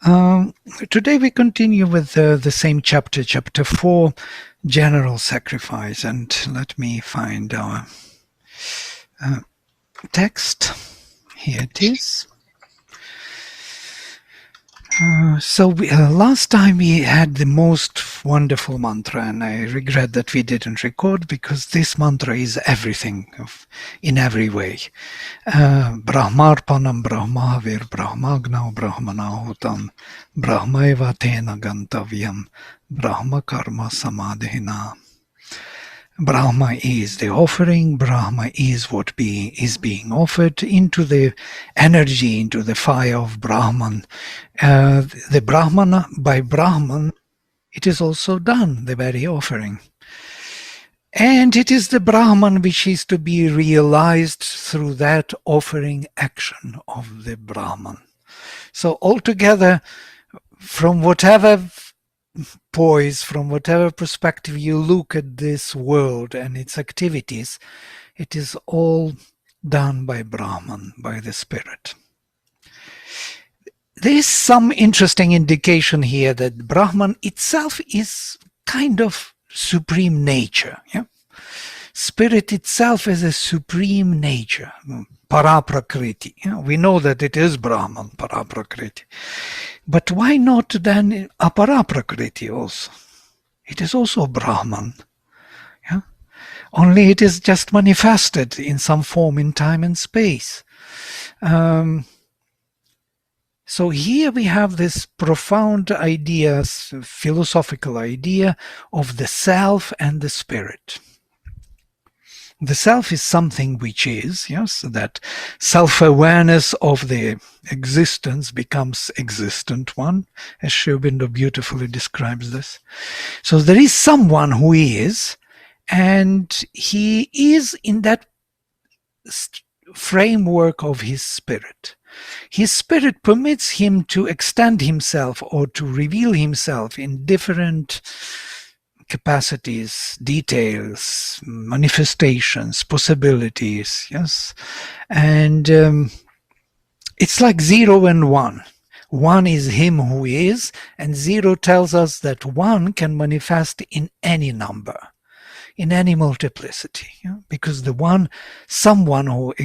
Um, Today we continue with the same chapter, chapter 4, general sacrifice. And let me find our text. Here it is. Last time we had the most wonderful mantra, and I regret that we didn't record, because this mantra is everything in every way. Brahmarpanam Brahmavir Brahmagnau Brahmanahutam Brahmaiva Tena Gantavyam Brahma Karma Samadhina. Brahma is the offering, Brahma is what is being offered into the energy, into the fire of Brahman. The Brahmana, by Brahman, it is also done, the very offering. And it is the Brahman which is to be realized through that offering action of the Brahman. So altogether, from whatever poise, from whatever perspective you look at this world and its activities, it is all done by Brahman, by the spirit. There is some interesting indication here that Brahman itself is kind of supreme nature. Yeah? Spirit itself is a supreme nature, Paraprakriti. We know that it is Brahman, Paraprakriti. But why not then Aparaprakriti also? It is also Brahman. Yeah? Only it is just manifested in some form in time and space. So here we have this profound idea, philosophical idea of the self and the spirit. The self is something which is, yes, that self-awareness of the existence becomes existent one, as Aurobindo beautifully describes this. So there is someone who is, and he is in that framework of his spirit. His spirit permits him to extend himself or to reveal himself in different capacities, details, manifestations, possibilities, yes. And it's like 0 and 1. 1 is him who is, and 0 tells us that 1 can manifest in any number, in any multiplicity, yeah? Because the one, someone who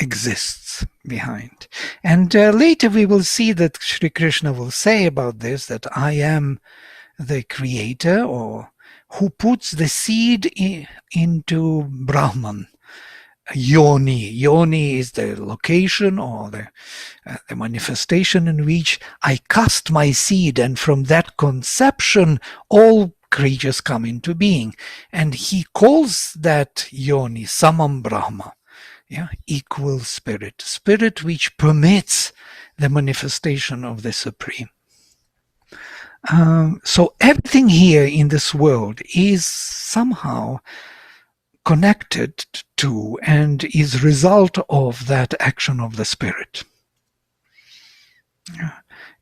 exists behind. And later we will see that Sri Krishna will say about this, that I am the creator, or who puts the seed into Brahman. Yoni. Yoni is the location or the manifestation in which I cast my seed, and from that conception all creatures come into being. And he calls that Yoni Samam Brahma, yeah, equal spirit, spirit which permits the manifestation of the Supreme. So everything here in this world is somehow connected to and is result of that action of the spirit.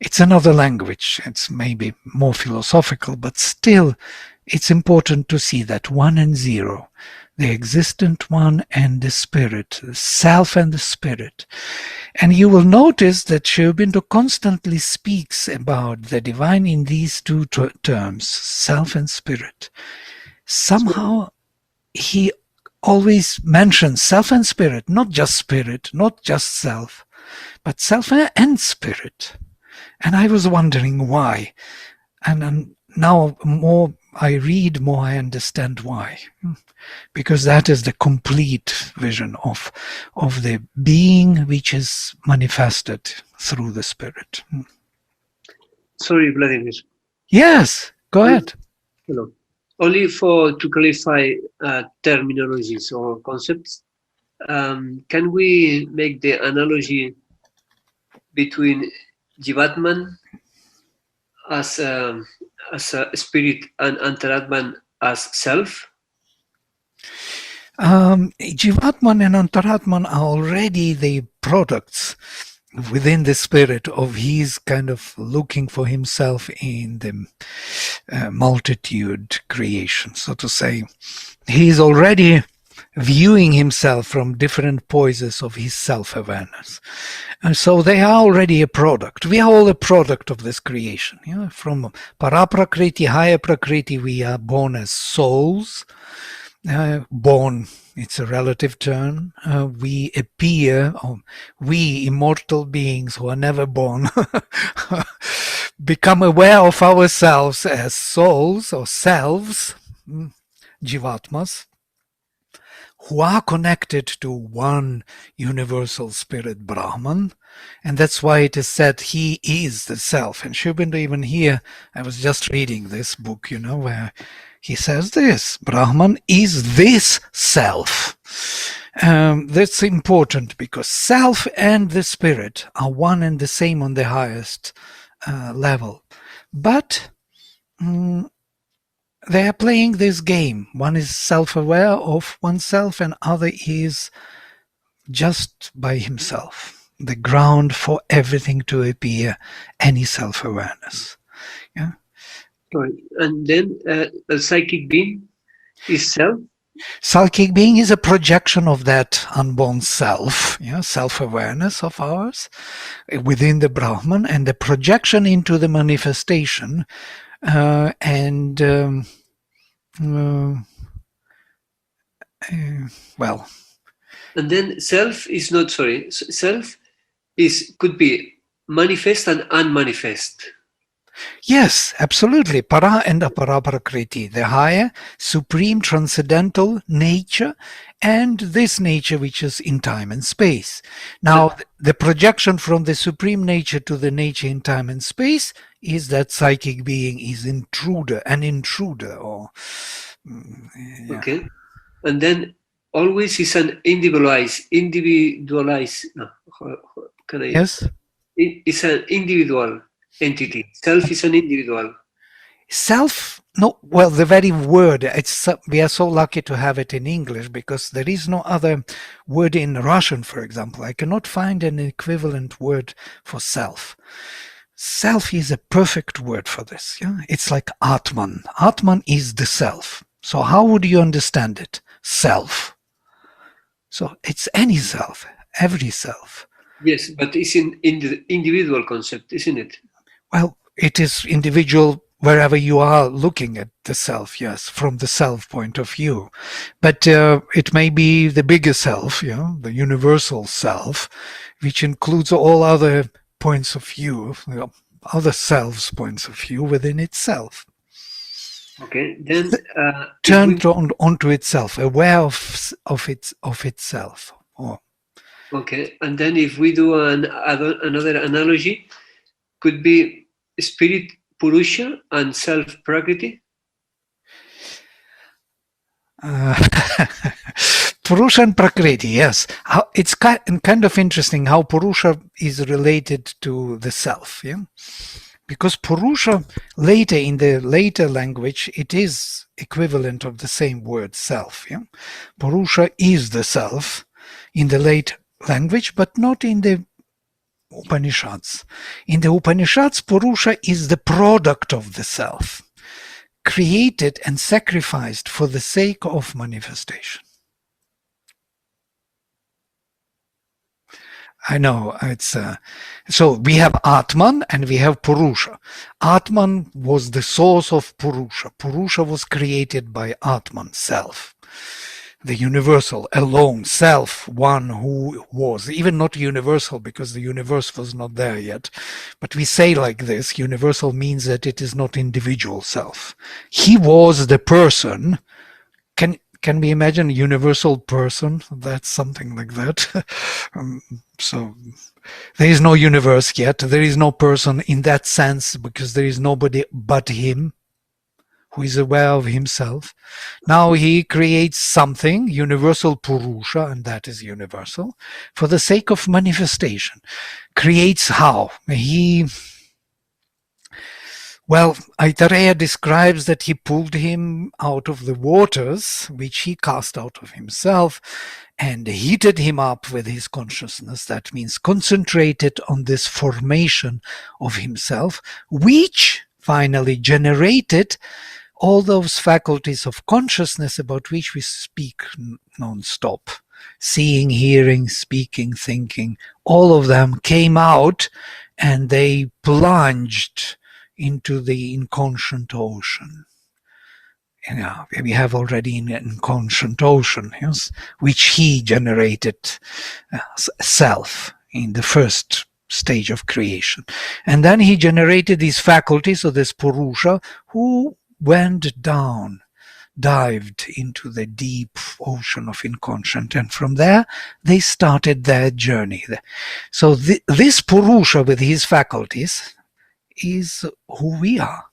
It's another language, it's maybe more philosophical, but still it's important to see that 1 and 0, the existent one and the spirit, the self and the spirit. And you will notice that Aurobindo constantly speaks about the divine in these two terms, self and spirit. Somehow he always mentions self and spirit, not just self, but self and spirit. And I was wondering why. And now more I read, more I understand why. Because that is the complete vision of the being which is manifested through the spirit. Sorry, Vladimir. Yes, go ahead. Hello. Only to clarify terminologies or concepts, can we make the analogy between Jivatman as a spirit and Antaratman as self? Jivatman and Antaratman are already the products within the spirit of his kind of looking for himself in the multitude creation, so to say. He is already viewing himself from different poses of his self-awareness. And so they are already a product. We are all a product of this creation. From Paraprakriti, higher Prakriti, we are born as souls. Born, it's a relative term. We appear, we immortal beings who are never born, become aware of ourselves as souls or selves, jivatmas, who are connected to one universal spirit, Brahman. And that's why it is said he is the self. And Aurobindo even here, I was just reading this book, where he says this, Brahman is this self. That's important because self and the spirit are one and the same on the highest level. But they are playing this game. One is self-aware of oneself and other is just by himself. The ground for everything to appear, any self-awareness. Yeah. Sorry. And then a psychic being is self? Psychic being is a projection of that unborn self, self-awareness of ours within the Brahman, and the projection into the manifestation well. And then self is not, self could be manifest and unmanifest. Yes, absolutely. Para and apara prakriti, the higher, supreme, transcendental nature, and this nature which is in time and space. Now, the projection from the supreme nature to the nature in time and space is that psychic being is an intruder. Or okay, and then always is an individualized. No, can I? Yes. It's an individual entity. Self is an individual. Self, no, well, the very word, we are so lucky to have it in English because there is no other word in Russian, for example. I cannot find an equivalent word for self. Self is a perfect word for this. It's like Atman. Atman is the self. So how would you understand it? Self. So it's any self, every self. Yes, but it's in the individual concept, isn't it? Well, it is individual wherever you are looking at the self, yes, from the self point of view. But it may be the bigger self, the universal self, which includes all other points of view, other selves points of view within itself. Okay, then turned onto itself, aware of itself. Okay, and then if we do another analogy, could be spirit Purusha and self Prakriti? Purusha and Prakriti, yes. It's kind of interesting how Purusha is related to the self, because Purusha later in the later language it is equivalent of the same word self. Purusha is the self in the late language, but not in the Upanishads. In the Upanishads, Purusha is the product of the self, created and sacrificed for the sake of manifestation. I know it's so we have Atman and we have Purusha. Atman was the source of Purusha. Purusha was created by Atman, self, the universal, alone, self, one who was, even not universal because the universe was not there yet. But we say like this, universal means that it is not individual self. He was the person. Can we imagine a universal person? That's something like that. So there is no universe yet. There is no person in that sense because there is nobody but him who is aware of himself. Now he creates something, universal Purusha, and that is universal, for the sake of manifestation. Creates how? Aitareya describes that he pulled him out of the waters, which he cast out of himself, and heated him up with his consciousness. That means concentrated on this formation of himself, which finally generated all those faculties of consciousness about which we speak non-stop, seeing, hearing, speaking, thinking, all of them came out and they plunged into the inconscient ocean. We have already an inconscient ocean, yes, which he generated self in the first stage of creation. And then he generated these faculties of this Purusha who went down, dived into the deep ocean of inconscient, and from there they started their journey. So this Purusha with his faculties is who we are.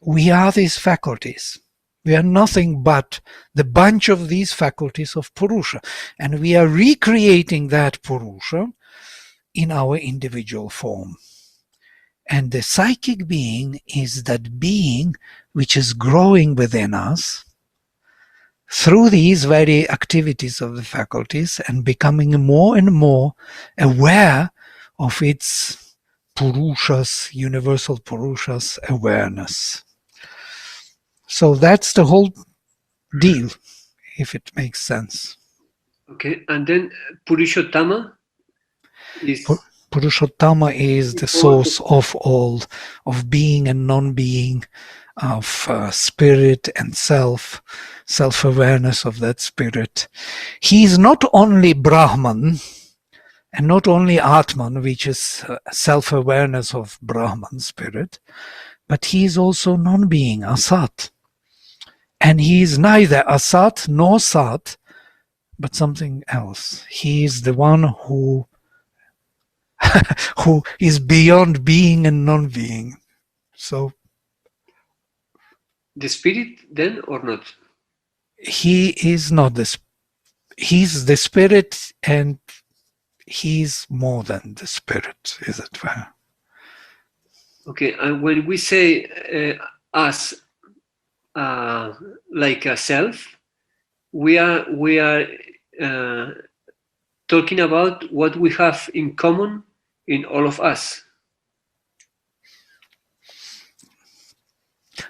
We are these faculties. We are nothing but the bunch of these faculties of Purusha. And we are recreating that Purusha in our individual form. And the psychic being is that being which is growing within us through these very activities of the faculties and becoming more and more aware of its Purushas, universal Purushas awareness. So that's the whole deal, if it makes sense. Okay, and then Purushottama is... Purushottama is the source of all, of being and non-being, of spirit and self-awareness of that spirit. He is not only Brahman and not only Atman, which is self-awareness of Brahman spirit, but he is also non-being, Asat. And he is neither Asat nor Sat, but something else. He is the one who is beyond being and non-being. So the spirit then or not? He is not he's the spirit, and he's more than the spirit, is it fair? Okay, and when we say us like a self, we are talking about what we have in common in all of us.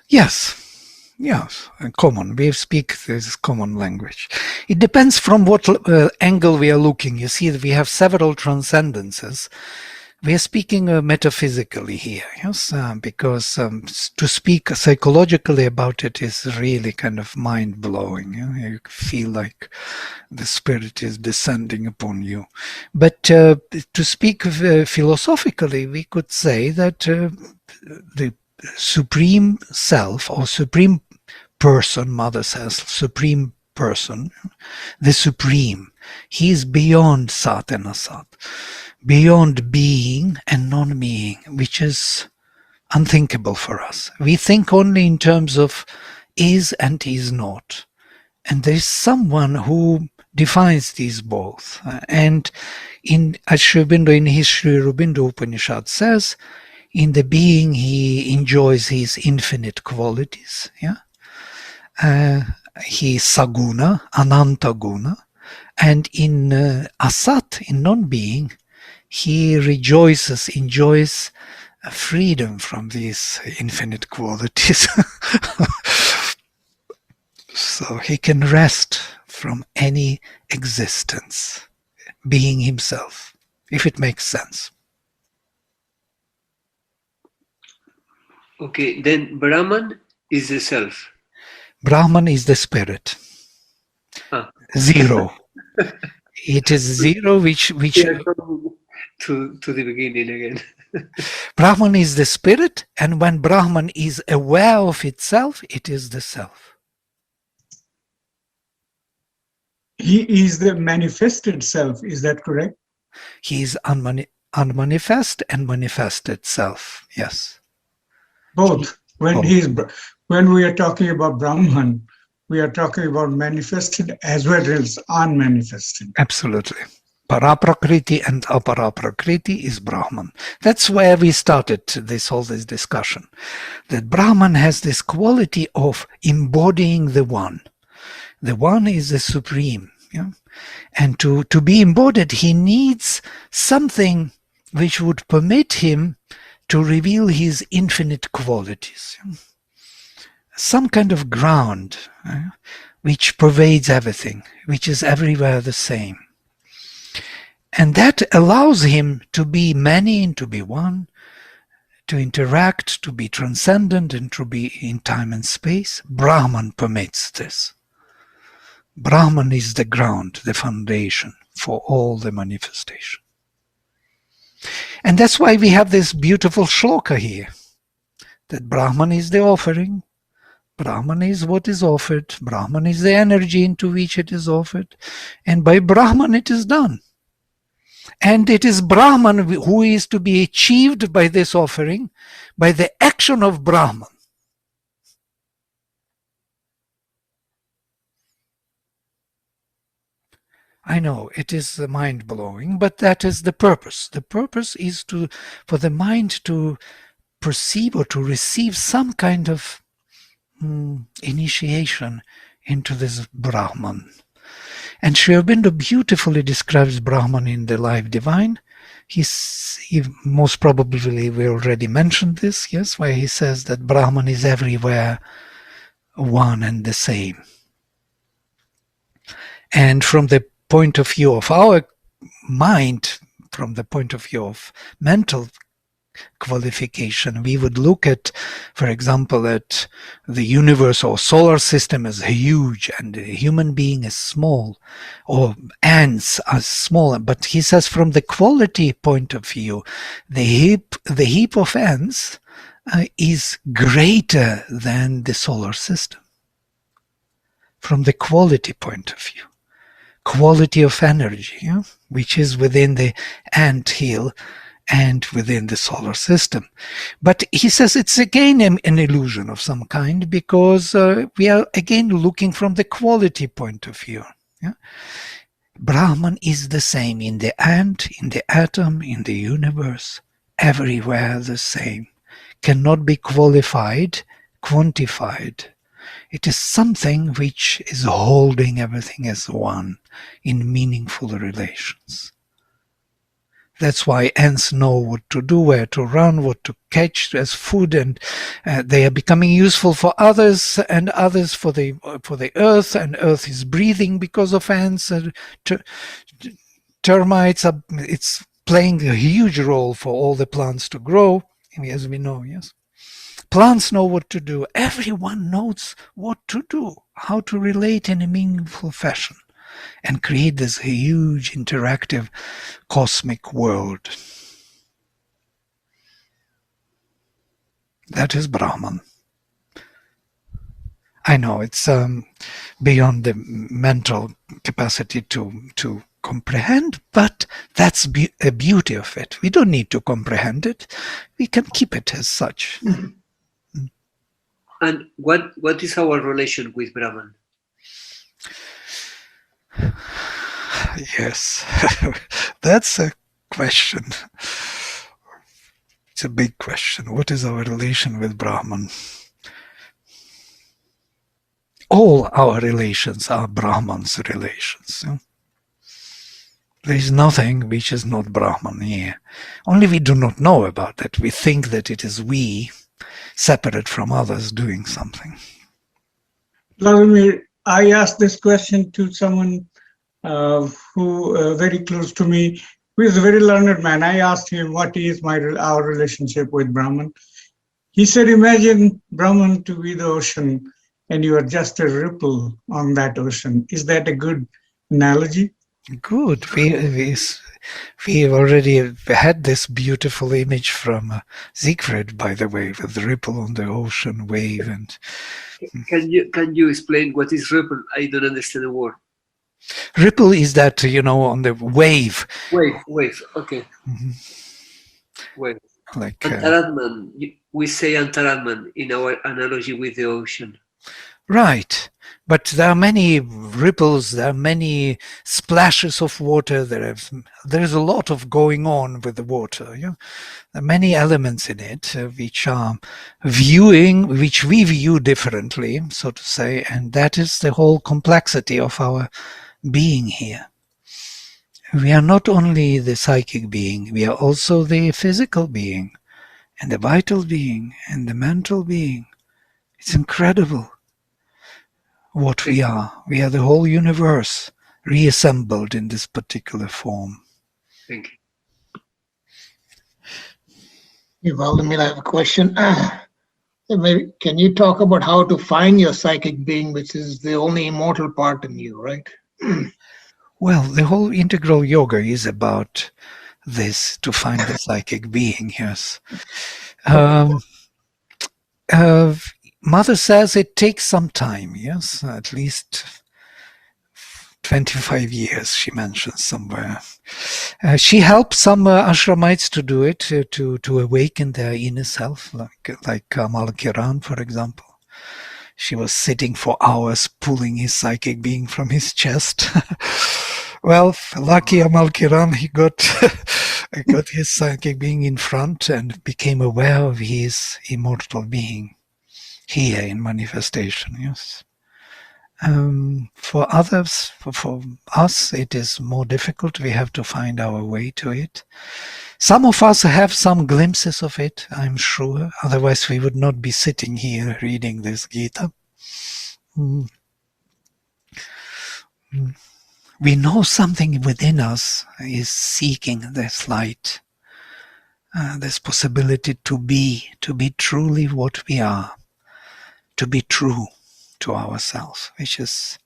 Yes, common. We speak this common language. It depends from what angle we are looking. You see, we have several transcendences. We are speaking metaphysically here, yes, because to speak psychologically about it is really kind of mind-blowing. You feel like the spirit is descending upon you. But to speak philosophically, we could say that the supreme self or supreme person, Mother says, supreme person, the supreme, he is beyond Sat and Asat, beyond being and non-being, which is unthinkable for us. We think only in terms of is and is not. And there is someone who defines these both. And in Aurobindo, in his Sri Aurobindo Upanishad says, in the being he enjoys his infinite qualities. He is Saguna, Ananta Guna. And in Asat, in non-being, he rejoices, enjoys freedom from these infinite qualities. So he can rest from any existence, being himself, if it makes sense. Okay, then Brahman is the self. Brahman is the spirit. Zero. It is zero which Yeah, to the beginning again. Brahman is the spirit, and when Brahman is aware of itself, it is the self. He is the manifested self, is that correct? He is unmanifest and manifested self, yes. Both. When we are talking about Brahman, we are talking about manifested as well as unmanifested. Absolutely. Paraprakriti and aparaprakriti is Brahman. That's where we started this discussion. That Brahman has this quality of embodying the One. The One is the supreme. And to be embodied, he needs something which would permit him to reveal his infinite qualities. some kind of ground which pervades everything, which is everywhere the same. And that allows him to be many and to be one, to interact, to be transcendent, and to be in time and space. Brahman permits this. Brahman is the ground, the foundation for all the manifestation. And that's why we have this beautiful shloka here, that Brahman is the offering, Brahman is what is offered, Brahman is the energy into which it is offered, and by Brahman it is done. And it is Brahman who is to be achieved by this offering, by the action of Brahman. I know it is mind-blowing, but that is the purpose. The purpose is for the mind to perceive or to receive some kind of initiation into this Brahman. And Sri Aurobindo beautifully describes Brahman in the Life Divine. He most probably, we already mentioned this, yes, where he says that Brahman is everywhere one and the same. And from the point of view of our mind, from the point of view of mental qualification, we would look at, for example, at the universe or solar system as huge and a human being is small, or ants are small. But he says from the quality point of view, the heap of ants is greater than the solar system. From the quality point of view, quality of energy, yeah, which is within the ant hill and within the solar system. But he says it's again an illusion of some kind, because we are again looking from the quality point of view. Yeah? Brahman is the same in the ant, in the atom, in the universe, everywhere the same. Cannot be qualified, quantified. It is something which is holding everything as one in meaningful relations. That's why ants know what to do, where to run, what to catch as food, and they are becoming useful for others, and others for the earth, and earth is breathing because of ants. Termites it's playing a huge role for all the plants to grow, as we know. Yes, plants know what to do. Everyone knows what to do, how to relate in a meaningful fashion, and create this huge interactive cosmic world. That is Brahman. I know it's beyond the mental capacity to comprehend, but that's a beauty of it. We don't need to comprehend it. We can keep it as such. Mm-hmm. And what is our relation with Brahman? Yes, that's a question. It's a big question. What is our relation with Brahman? All our relations are Brahman's relations. There is nothing which is not Brahman here. Only we do not know about it. We think that it is we, separate from others, doing something. Vladimir, I asked this question to someone who very close to me, who is a very learned man. I asked him, what is our relationship with Brahman? He said, imagine Brahman to be the ocean and you are just a ripple on that ocean. Is that a good analogy? Good. We already had this beautiful image from Siegfried, by the way, with the ripple on the ocean wave. And can you explain what is ripple? I don't understand the word. Ripple is that, on the wave. Wave, okay. Mm-hmm. Wave. Like Antaratman, we say Antaratman in our analogy with the ocean. Right. But there are many ripples, there are many splashes of water, there's a lot of going on with the water. Yeah? There are many elements in it which we view differently, so to say, and that is the whole complexity of our being here. We are not only the psychic being, we are also the physical being, and the vital being, and the mental being, It's incredible what we are. We are the whole universe reassembled in this particular form. Thank you. Hey, Vladimir, I have a question. Maybe, can you talk about how to find your psychic being, which is the only immortal part in you, right? Well, the whole integral yoga is about this, to find the psychic being, yes. Mother says it takes some time, yes, at least 25 years, she mentions somewhere. She helps some ashramites to do it, to awaken their inner self, like Malakiran, for example. She was sitting for hours pulling his psychic being from his chest. Well, lucky Amalkiram, he got his psychic being in front and became aware of his immortal being here in manifestation, yes. For others, for us, it is more difficult. We have to find our way to it. Some of us have some glimpses of it, I'm sure. Otherwise, we would not be sitting here reading this Gita. We know something within us is seeking this light, this possibility to be truly what we are, to be true to ourselves, which is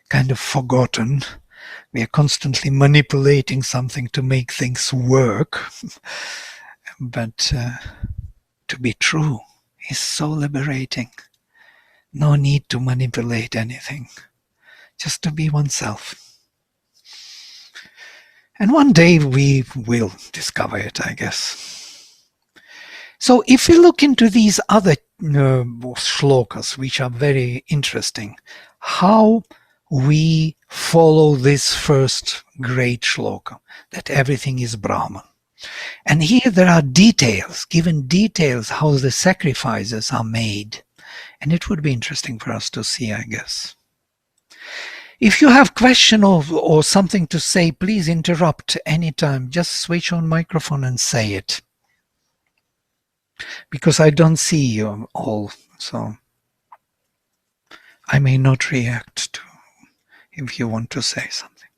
kind of forgotten. We are constantly manipulating something to make things work. But to be true is so liberating. No need to manipulate anything. Just to be oneself. And one day we will discover it, I guess. So if we look into these other shlokas, which are very interesting, how we follow this first great shloka, that everything is Brahman. And here there are details, given details how the sacrifices are made. And it would be interesting for us to see, I guess. If you have question or something to say, please interrupt anytime. Just switch on microphone and say it. Because I don't see you all, so I may not react to if you want to say something.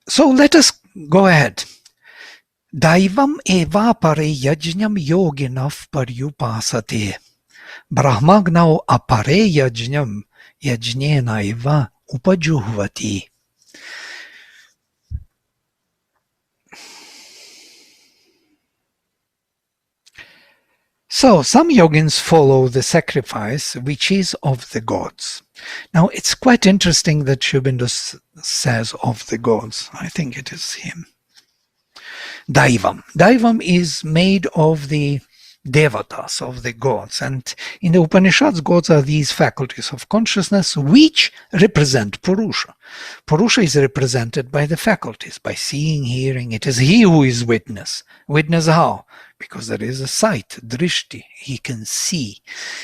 So let us go ahead. Daivam eva pare yajñam yoginav paryupasate. Brahmagnau apare yajñam yajñena eva upajuhvati. So some yogins follow the sacrifice which is of the gods. Now it's quite interesting that Aurobindo says of the gods. I think it is him. Daivam. Daivam is made of the devatas, of the gods. And in the Upanishads, gods are these faculties of consciousness which represent Purusha. Purusha is represented by the faculties, by seeing, hearing. It is he who is witness. Witness how? Because there is a sight, drishti. He can see.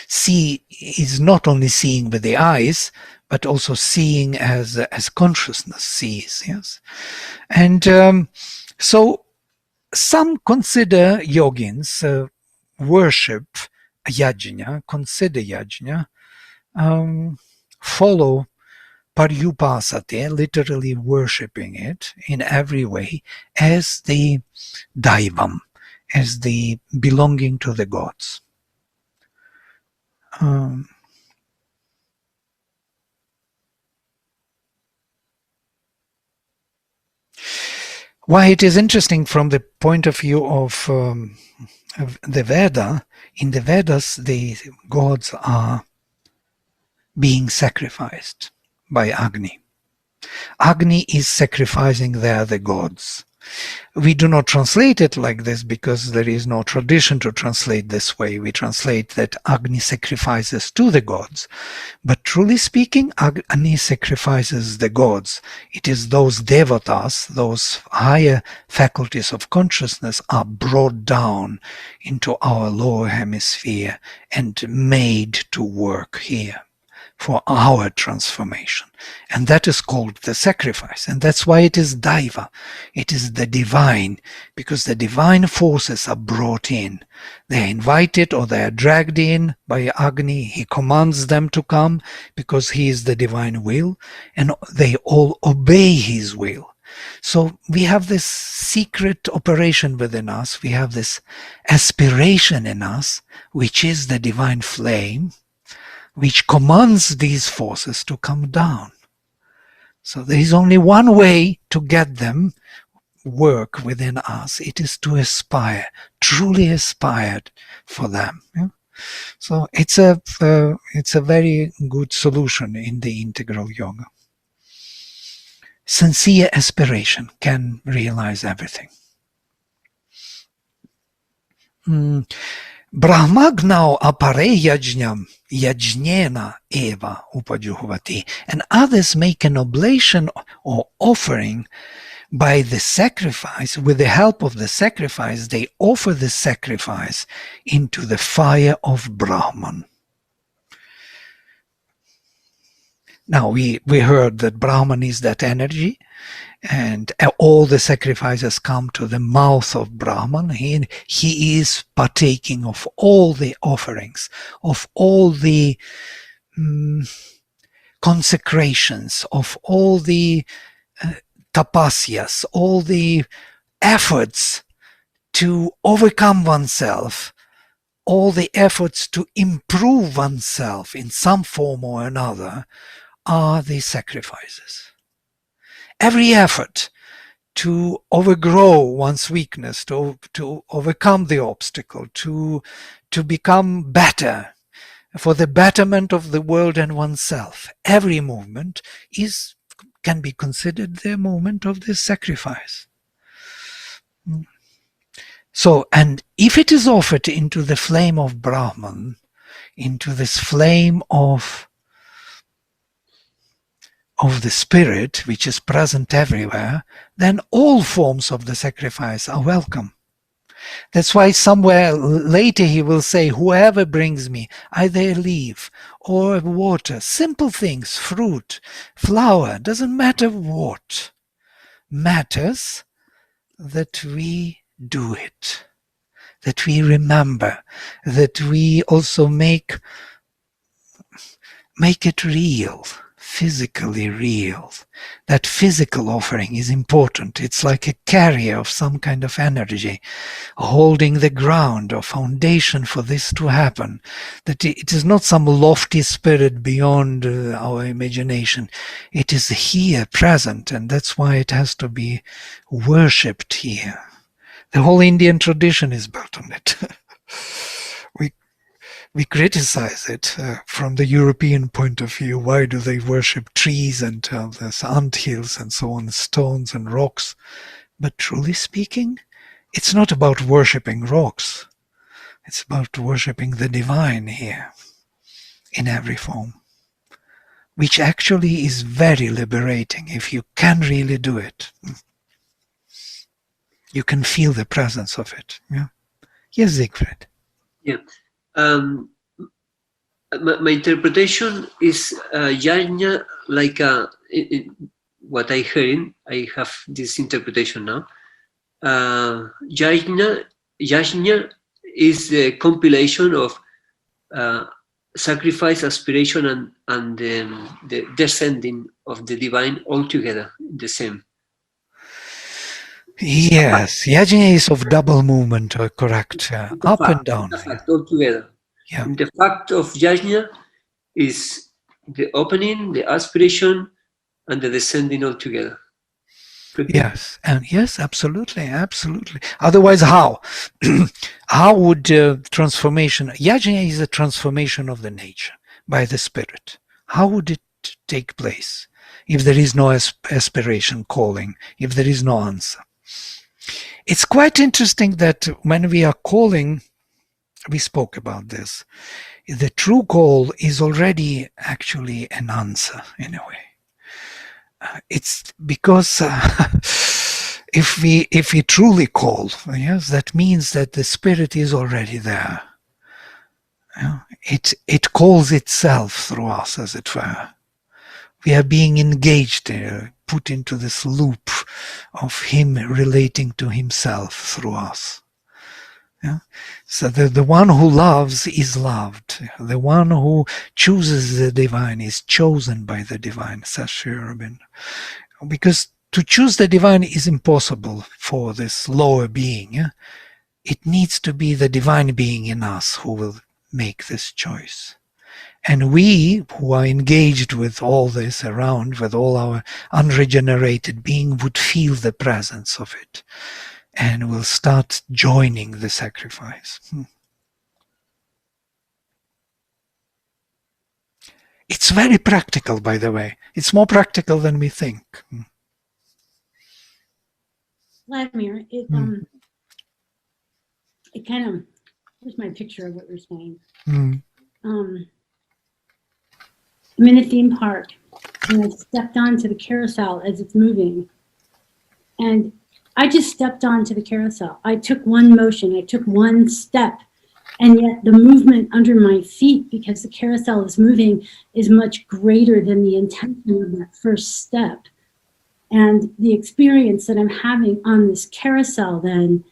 See is not only seeing with the eyes, but also seeing as consciousness sees. Yes, and so some consider yogins worship yajna, consider yajna, follow paryupasate, literally worshipping it in every way, as the daivam, as the belonging to the gods. Why it is interesting from the point of view of the Veda, in the Vedas the gods are being sacrificed by Agni. Agni is sacrificing there the gods. We do not translate it like this because there is no tradition to translate this way. We translate that Agni sacrifices to the gods. But truly speaking, Agni sacrifices the gods. It is those devatas, those higher faculties of consciousness are brought down into our lower hemisphere and made to work here for our transformation. And that is called the sacrifice. And that's why it is Daiva. It is the divine, because the divine forces are brought in. They are invited or they are dragged in by Agni. He commands them to come because he is the divine will, and they all obey his will. So we have this secret operation within us. We have this aspiration in us, which is the divine flame, which commands these forces to come down. So there is only one way to get them work within us. It is to aspire, truly aspired for them. Yeah? So it's a very good solution in the integral yoga. Sincere aspiration can realize everything. Brahmagnau apare yajnam yajnena eva upajuhvati. And others make an oblation or offering by the sacrifice. With the help of the sacrifice, they offer the sacrifice into the fire of Brahman. Now we heard that Brahman is that energy, and all the sacrifices come to the mouth of Brahman. He is partaking of all the offerings, of all the consecrations, of all the tapasyas, all the efforts to overcome oneself, all the efforts to improve oneself in some form or another are the sacrifices. Every effort to overgrow one's weakness, to overcome the obstacle, to become better, for the betterment of the world and oneself, every movement can be considered the moment of this sacrifice. So, and if it is offered into the flame of Brahman, into this flame of the spirit, which is present everywhere, then all forms of the sacrifice are welcome. That's why somewhere later he will say, whoever brings me either a leaf or water, simple things, fruit, flower, doesn't matter what, matters that we do it, that we remember, that we also make it real, physically real. That physical offering is important. It's like a carrier of some kind of energy, holding the ground or foundation for this to happen. That it is not some lofty spirit beyond our imagination. It is here present, and that's why it has to be worshipped here. The whole Indian tradition is built on it. We criticize it from the European point of view. Why do they worship trees and there's anthills and so on, stones and rocks? But truly speaking, it's not about worshipping rocks. It's about worshipping the divine here in every form, which actually is very liberating if you can really do it. You can feel the presence of it. Yeah. Yes, Siegfried. Yeah. My interpretation is yajna, like what I heard. I have this interpretation now. Yajna is the compilation of sacrifice, aspiration, and the descending of the divine all together, the same. Yes, yajna is of double movement, correct. Up and down. The fact all together. Yeah. And the fact of yajna is the opening, the aspiration, and the descending all together. Yes, and yes, absolutely, absolutely. Otherwise, how? How would transformation? Yajna is a transformation of the nature by the spirit. How would it take place if there is no aspiration, calling, if there is no answer? It's quite interesting that when we are calling, we spoke about this, the true call is already actually an answer in a way. It's because if we truly call, yes, that means that the spirit is already there. it calls itself through us, as it were. We are being engaged, put into this loop of him relating to himself through us. Yeah? So the one who loves is loved. The one who chooses the divine is chosen by the divine, says Sri Aurobindo. Because to choose the divine is impossible for this lower being. Yeah? It needs to be the divine being in us who will make this choice. And we who are engaged with all this around, with all our unregenerated being, would feel the presence of it and will start joining the sacrifice. It's very practical, by the way. It's more practical than we think. Vladimir, it kind of, here's my picture of what you're saying. I'm in a theme park and I stepped onto the carousel as it's moving. And I just stepped onto the carousel. I took one motion, I took one step, and yet the movement under my feet, because the carousel is moving, is much greater than the intention of that first step. And the experience that I'm having on this carousel then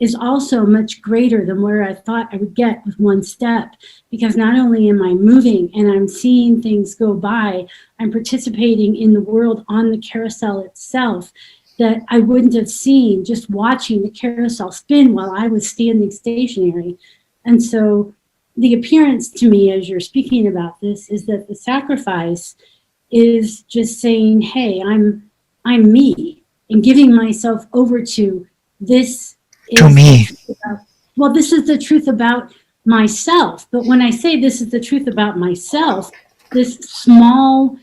is also much greater than where I thought I would get with one step, because not only am I moving and I'm seeing things go by, I'm participating in the world on the carousel itself that I wouldn't have seen just watching the carousel spin while I was standing stationary. And so the appearance to me as you're speaking about this is that the sacrifice is just saying, hey, I'm me, and giving myself over to this. To me. Well, this is the truth about myself. But when I say this is the truth about myself, this small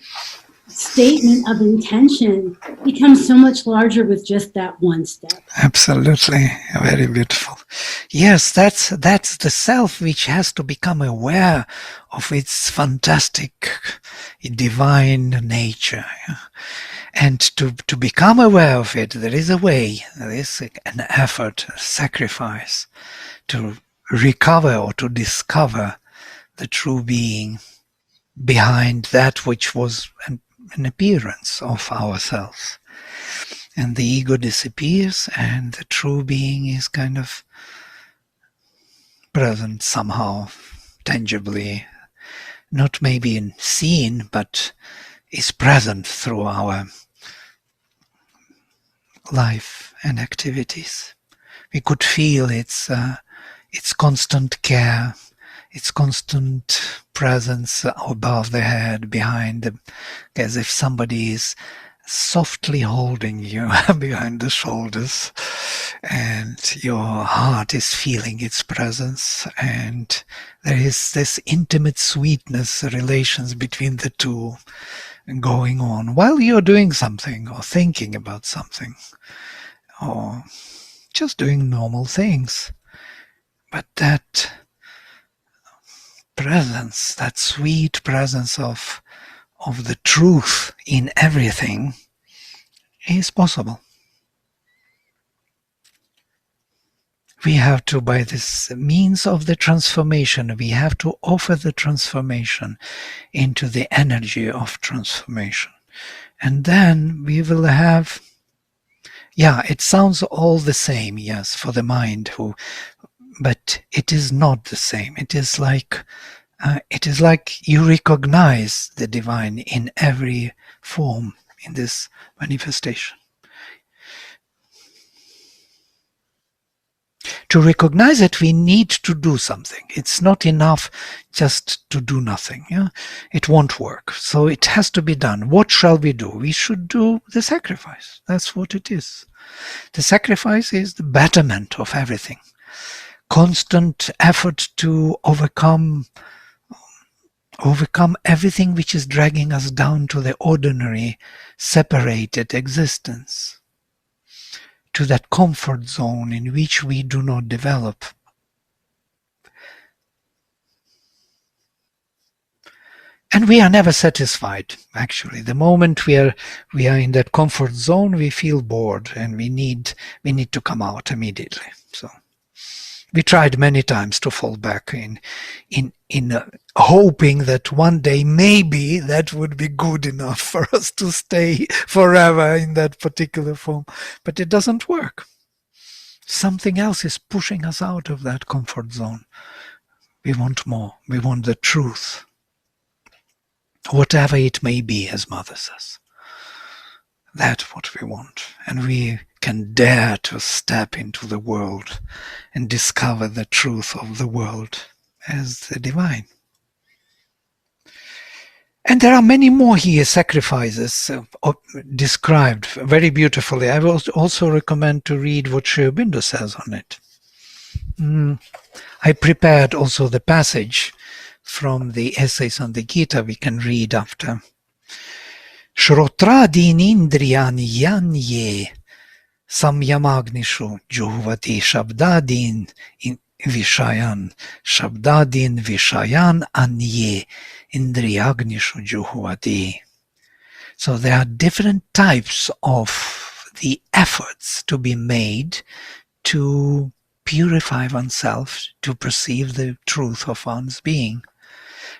statement of intention becomes so much larger with just that one step. Absolutely. Very beautiful. Yes, that's the self which has to become aware of its fantastic divine nature. And to become aware of it, there is a way, there is an effort, a sacrifice to recover or to discover the true being behind that which was an appearance of ourselves. And the ego disappears and the true being is kind of present somehow, tangibly, not maybe seen, but is present through our life and activities. We could feel its constant care, its constant presence above the head, behind, as if somebody is softly holding you behind the shoulders, and your heart is feeling its presence, and there is this intimate sweetness, relations between the two going on while you're doing something or thinking about something or just doing normal things. But that presence, that sweet presence of the truth in everything is possible. We have to, by this means of the transformation, we have to offer the transformation into the energy of transformation. And then we will have, it sounds all the same, yes, for the mind, but it is not the same. It is like you recognize the divine in every form in this manifestation. To recognize it, we need to do something. It's not enough just to do nothing. It won't work. So it has to be done. What shall we do? We should do the sacrifice. That's what it is. The sacrifice is the betterment of everything. Constant effort to overcome everything which is dragging us down to the ordinary, separated existence, to that comfort zone in which we do not develop. And we are never satisfied, actually. The moment we are in that comfort zone, we feel bored and we need to come out immediately. So we tried many times to fall back in hoping that one day maybe that would be good enough for us to stay forever in that particular form. But it doesn't work. Something else is pushing us out of that comfort zone. We want more. We want the truth. Whatever it may be, as Mother says. That's what we want. And we can dare to step into the world and discover the truth of the world as the divine. And there are many more here sacrifices described very beautifully. I will also recommend to read what Aurobindo says on it. I prepared also the passage from the essays on the Gita we can read after. Shrotradin indriyani yanye samyamagnishu juhvati shabdadin vishayan anye indriyagnishu juhvati. So there are different types of the efforts to be made to purify oneself, to perceive the truth of one's being.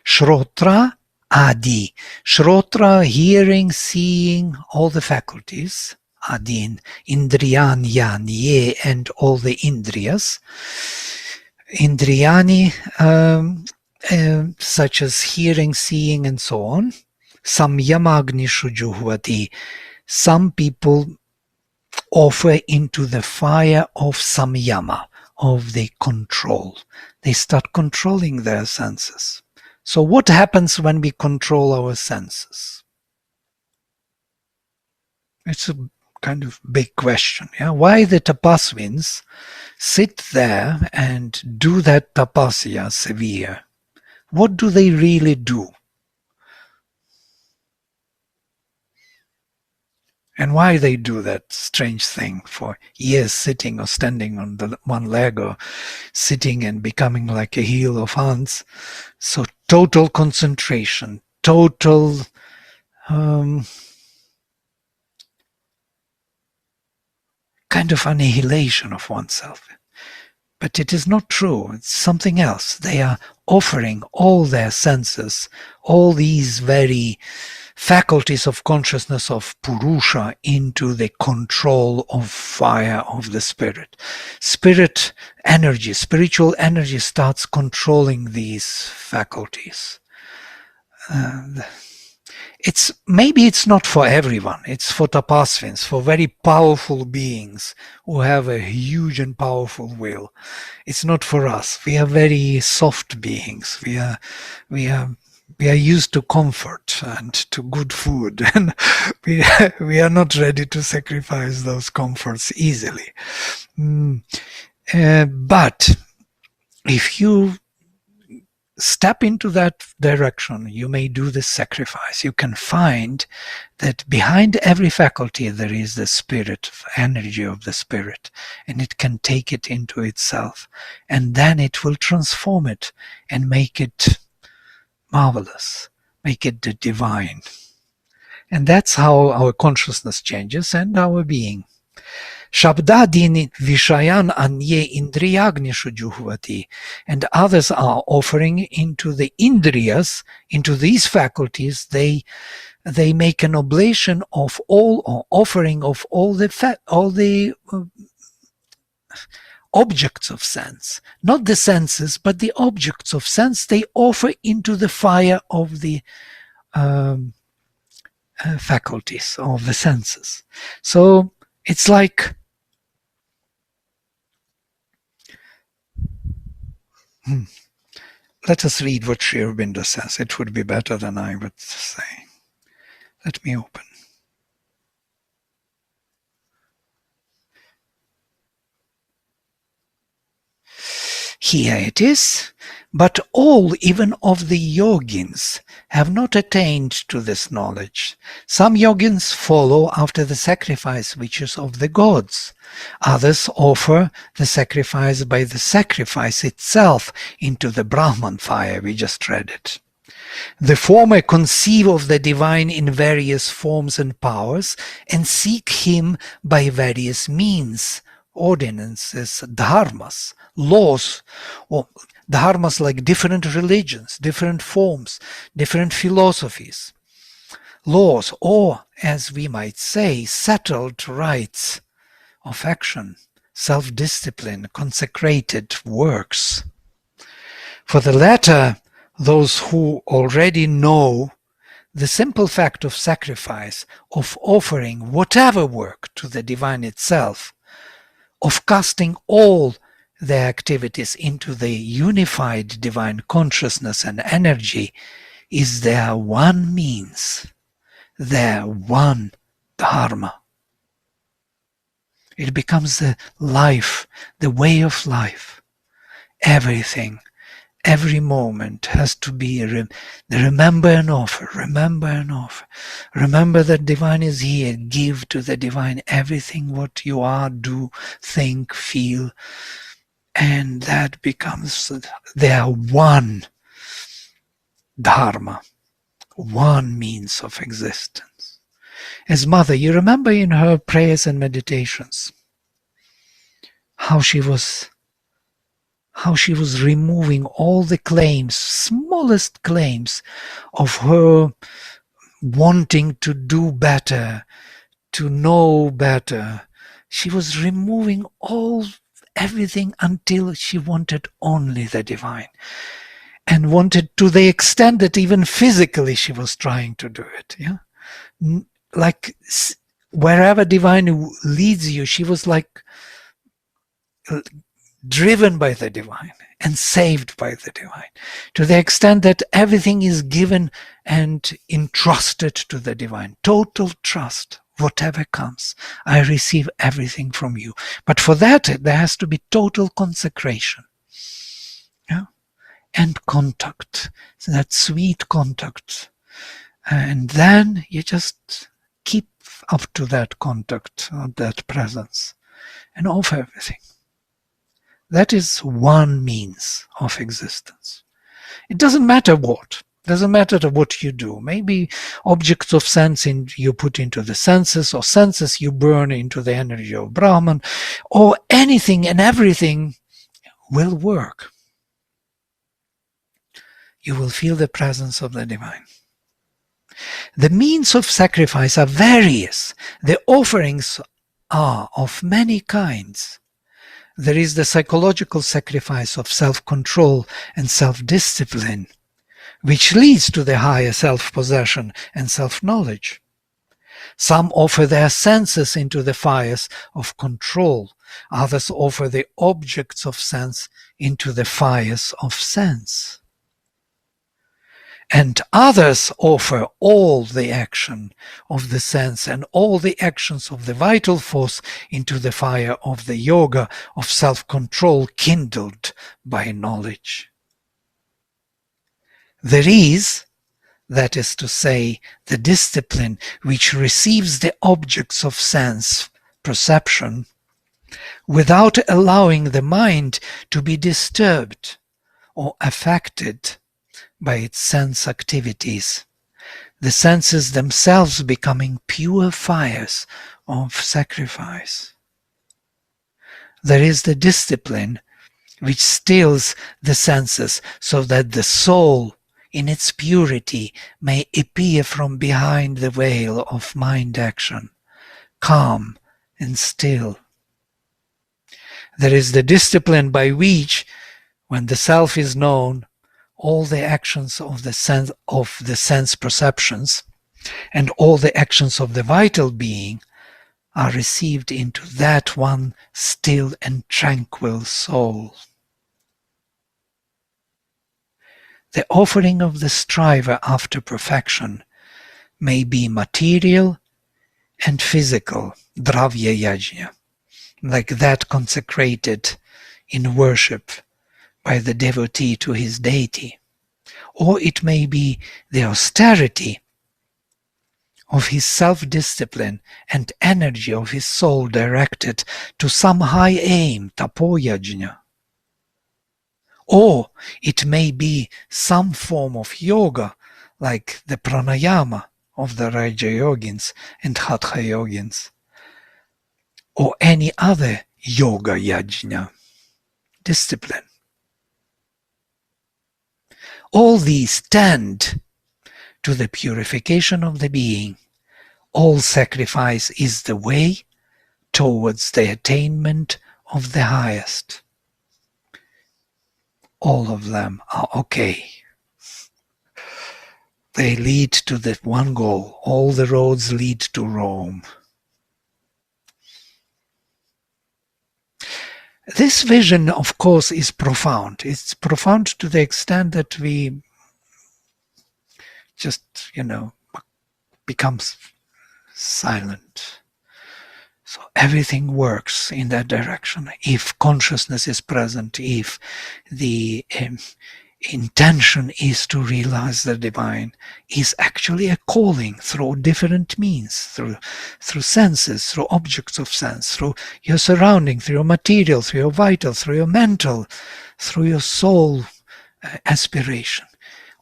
Shrotra Adi. Shrotra, hearing, seeing, all the faculties. Adin, Indriyan, Ye, and all the Indriyas. Indriyani, such as hearing, seeing, and so on. Samyamagnishu juhvati. Some people offer into the fire of samyama, of the control. They start controlling their senses. So what happens when we control our senses? It's a kind of big question. Yeah? Why the tapasvins sit there and do that tapasya severe? What do they really do? And why they do that strange thing for years, sitting or standing on the one leg, or sitting and becoming like a heel of ants. So total concentration, total kind of annihilation of oneself. But it is not true. It's something else. They are offering all their senses, all these very faculties of consciousness of Purusha into the control of fire of the spirit. Spirit energy, spiritual energy starts controlling these faculties. Maybe it's not for everyone. It's for tapasvins, for very powerful beings who have a huge and powerful will. It's not for us. We are very soft beings. We are used to comfort and to good food, and we are not ready to sacrifice those comforts easily. But if you step into that direction, you may do the sacrifice. You can find that behind every faculty there is the spirit, energy of the spirit, and it can take it into itself, and then it will transform it and make it marvelous, make it the divine. And that's how our consciousness changes and our being. Shabdadin vishayan anye indriyagnishu juhvati. And others are offering into the indriyas, into these faculties. They make an oblation of all, or offering of all the objects of sense, not the senses, but the objects of sense. They offer into the fire of the faculties of the senses. So it's like let us read what Sri Aurobindo says. It would be better than I would say. Let me open. Here it is. But all, even of the yogins, have not attained to this knowledge. Some yogins follow after the sacrifice which is of the gods. Others offer the sacrifice by the sacrifice itself into the Brahman fire. We just read it. The former conceive of the divine in various forms and powers and seek him by various means, ordinances, dharmas, laws. Or Dharmas like different religions, different forms, different philosophies, laws, or, as we might say, settled rites of action, self-discipline, consecrated works. For the latter, those who already know the simple fact of sacrifice, of offering whatever work to the divine itself, of casting all their activities into the unified divine consciousness and energy, is their one means, their one dharma. It becomes the life, the way of life. Everything, every moment has to be the remember and offer, remember and offer. Remember that divine is here. Give to the divine everything what you are, do, think, feel. And that becomes their one dharma, one means of existence. As Mother, you remember in her prayers and meditations, how she was removing all the claims, smallest claims of her wanting to do better, to know better. She was removing everything until she wanted only the divine, and wanted to the extent that even physically she was trying to do it. Yeah, like wherever divine leads you, she was like driven by the divine and saved by the divine, to the extent that everything is given and entrusted to the divine. Total trust. Whatever comes, I receive everything from you. But for that, there has to be total consecration. Yeah? And contact, that sweet contact. And then you just keep up to that contact, that presence, and offer everything. That is one means of existence. It doesn't matter what. Doesn't matter what you do. Maybe objects of sense you put into the senses, or senses you burn into the energy of Brahman, or anything and everything will work. You will feel the presence of the divine. The means of sacrifice are various. The offerings are of many kinds. There is the psychological sacrifice of self-control and self-discipline, which leads to the higher self-possession and self-knowledge. Some offer their senses into the fires of control. Others offer the objects of sense into the fires of sense. And others offer all the action of the sense and all the actions of the vital force into the fire of the yoga of self-control kindled by knowledge. There is, that is to say, the discipline which receives the objects of sense perception without allowing the mind to be disturbed or affected by its sense activities, the senses themselves becoming pure fires of sacrifice. There is the discipline which stills the senses so that the soul in its purity may appear from behind the veil of mind action, calm and still. There is the discipline by which, when the self is known, all the actions of the sense perceptions and all the actions of the vital being are received into that one still and tranquil soul. The offering of the striver after perfection may be material and physical, dravya yajna, like that consecrated in worship by the devotee to his deity, or it may be the austerity of his self-discipline and energy of his soul directed to some high aim, tapo yajna. Or it may be some form of yoga, like the pranayama of the Raja Yogins and Hatha Yogins, or any other yoga yajna, discipline. All these tend to the purification of the being. All sacrifice is the way towards the attainment of the highest. All of them are okay. They lead to that one goal. All the roads lead to Rome. This vision, of course, is profound. It's profound to the extent that we just, become silent. So everything works in that direction. If consciousness is present, if the intention is to realize the divine, is actually a calling through different means, through senses, through objects of sense, through your surrounding, through your material, through your vital, through your mental, through your soul aspiration.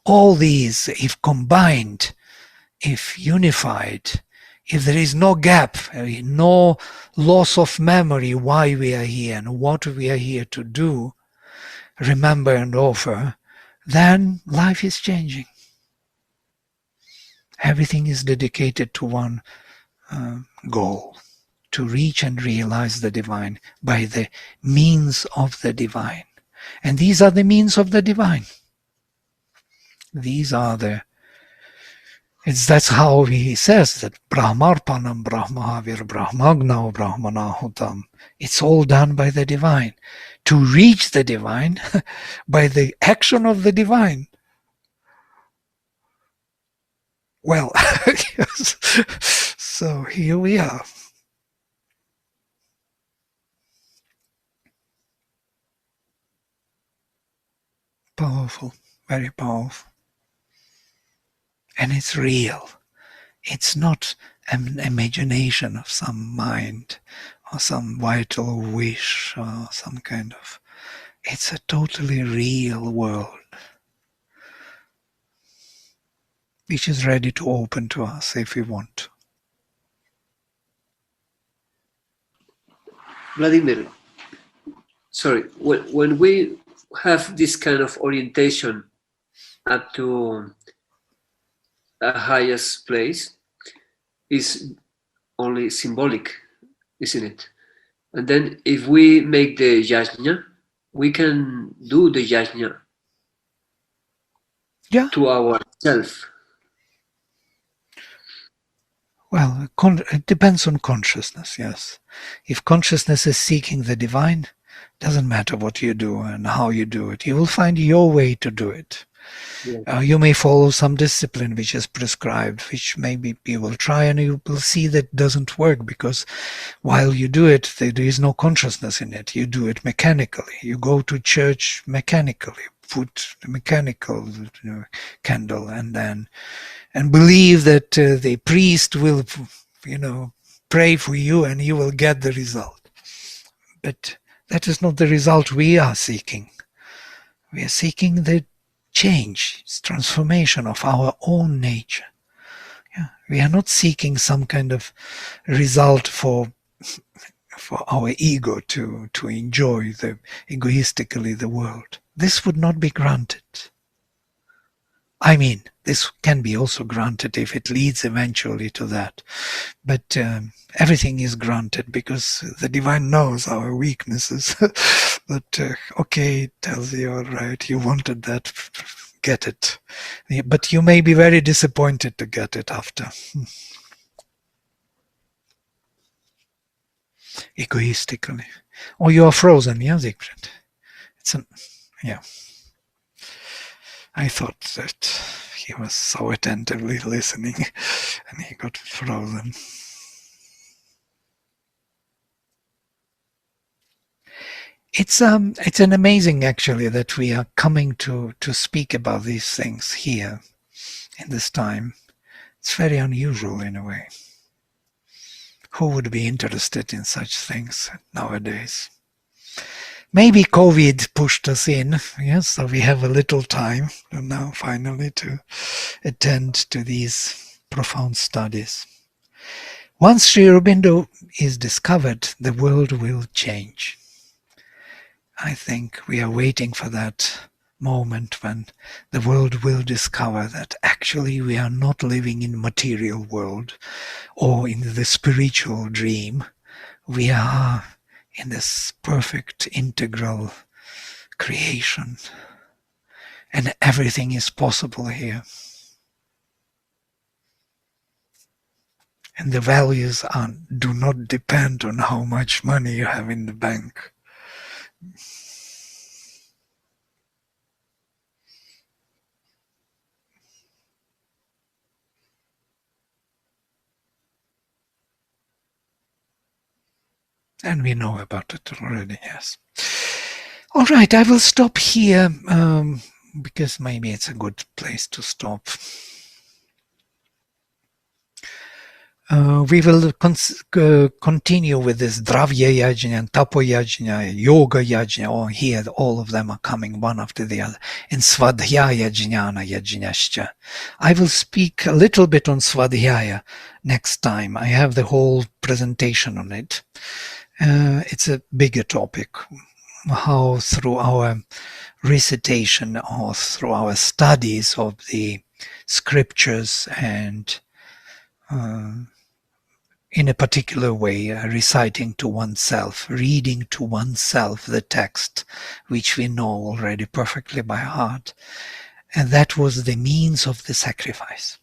All these, if combined, if unified, if there is no gap, no loss of memory why we are here and what we are here to do, remember and offer, then life is changing. Everything is dedicated to one goal, to reach and realize the divine by the means of the divine. And these are the means of the divine. These are that's how he says that Brahmarpanam Brahmahavir Brahmagna Brahmanahutam. It's all done by the divine. To reach the divine by the action of the divine. Well, yes. So here we are. Powerful, very powerful. And it's real. It's not an imagination of some mind or some vital wish or some kind of... It's a totally real world which is ready to open to us if we want to. Vladimir, sorry, when we have this kind of orientation up to a highest place, is only symbolic, isn't it? And then if we make the yajna, we can do the yajna to ourselves. Well, it depends on consciousness, yes. If consciousness is seeking the divine, doesn't matter what you do and how you do it. You will find your way to do it. Yeah. You may follow some discipline which is prescribed, which maybe you will try and you will see that doesn't work because while you do it, there is no consciousness in it. You do it mechanically. You go to church mechanically, put the mechanical candle and believe that the priest will, pray for you and you will get the result. But that is not the result we are seeking. We are seeking the change, transformation of our own nature. Yeah. We are not seeking some kind of result for our ego to enjoy egoistically the world. This would not be granted. I mean, this can be also granted if it leads eventually to that. But everything is granted because the divine knows our weaknesses. But okay, it tells you, all right, you wanted that, get it. But you may be very disappointed to get it after. Egoistically. Or you are frozen, yeah, Siegfried? Yeah. I thought that he was so attentively listening and he got frozen. It's an amazing actually that we are coming to speak about these things here in this time. It's very unusual in a way. Who would be interested in such things nowadays? Maybe COVID pushed us in, yes, so we have a little time now finally to attend to these profound studies. Once Sri Aurobindo is discovered, the world will change. I think we are waiting for that moment when the world will discover that actually we are not living in material world or in the spiritual dream. We are in this perfect integral creation, and everything is possible here. And the values do not depend on how much money you have in the bank. And we know about it already, yes. All right, I will stop here because maybe it's a good place to stop. We will continue with this Dravya Yajna and Tapo Yajna, Yoga Yajna, or here all of them are coming one after the other, and Svadhyaya Jnana Yajnascha. I will speak a little bit on Svadhyaya next time. I have the whole presentation on it. It's a bigger topic, how through our recitation or through our studies of the scriptures and in a particular way, reciting to oneself, reading to oneself the text, which we know already perfectly by heart. And that was the means of the sacrifice.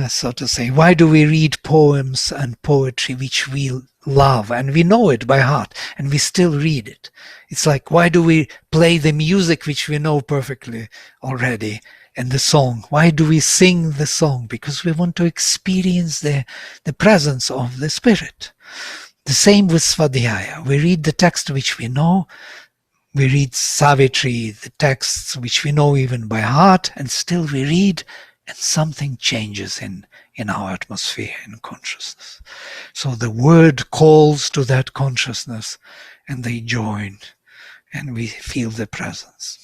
So to say, why do we read poems and poetry which we love and we know it by heart and we still read it? It's like, why do we play the music which we know perfectly already? And the song, why do we sing the song? Because we want to experience the presence of the Spirit. The same with Svadhyaya. We read the text which we know, we read Savitri, the texts which we know even by heart, and still we read and something changes in our atmosphere, in consciousness. So the word calls to that consciousness and they join and we feel the presence.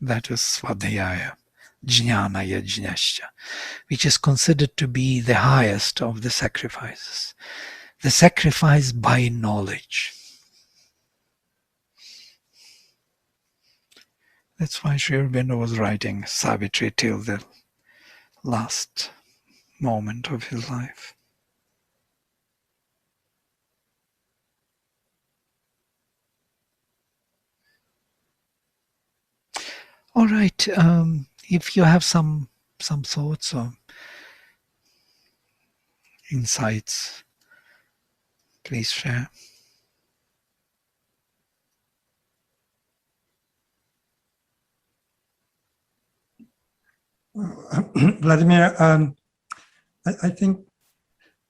That is Svadhyaya, Jnana Yajnascha, which is considered to be the highest of the sacrifices. The sacrifice by knowledge. That's why Sri Aurobindo was writing Savitri till the last moment of his life. All right, if you have some thoughts or insights, please share. Vladimir, I think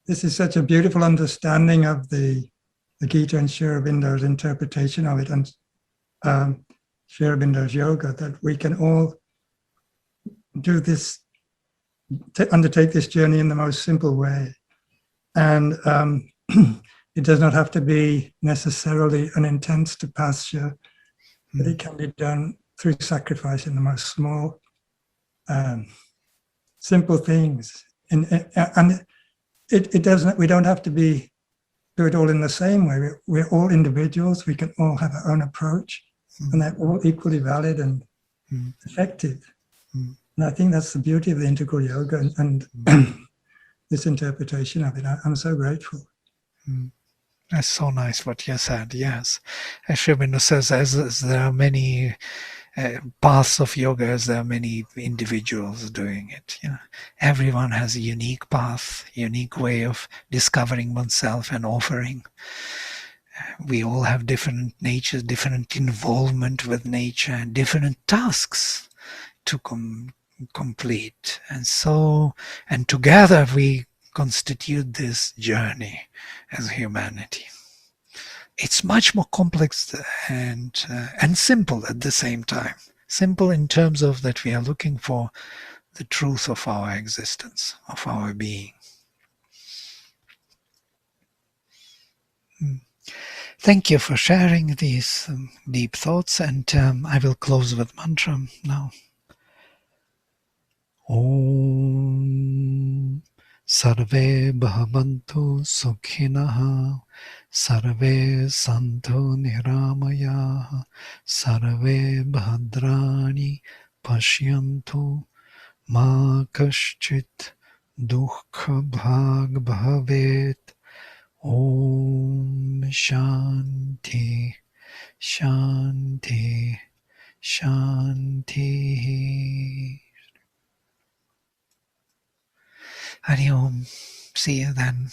this is such a beautiful understanding of the Gita and Sri Aurobindo's interpretation of it, and Sri Aurobindo's yoga, that we can all do this, undertake this journey in the most simple way. And it does not have to be necessarily an intense tapasya, but it can be done through sacrifice in the most small, simple things. And it doesn't, we don't have to do it all in the same way. We're all individuals. We can all have our own approach, and they're all equally valid and effective. And I think that's the beauty of the integral yoga and this interpretation of it. I'm so grateful. That's so nice what you said, yes. As Sri Aurobindo says, as there are many paths of yoga, as there are many individuals doing it. You know, everyone has a unique path, unique way of discovering oneself and offering. We all have different natures, different involvement with nature, and different tasks to complete. And together we constitute this journey as humanity. It's much more complex and simple at the same time. Simple in terms of that we are looking for the truth of our existence, of our being. Thank you for sharing these deep thoughts, and I will close with mantra now. Om Sarve bhavantu sukhinah. Sarve santu niramaya. Sarve bhadrani pashyantu. Ma kaschit dukkha bhag bhavet. Om Shanti, Shanti, Shanti. Hari Om. See you then.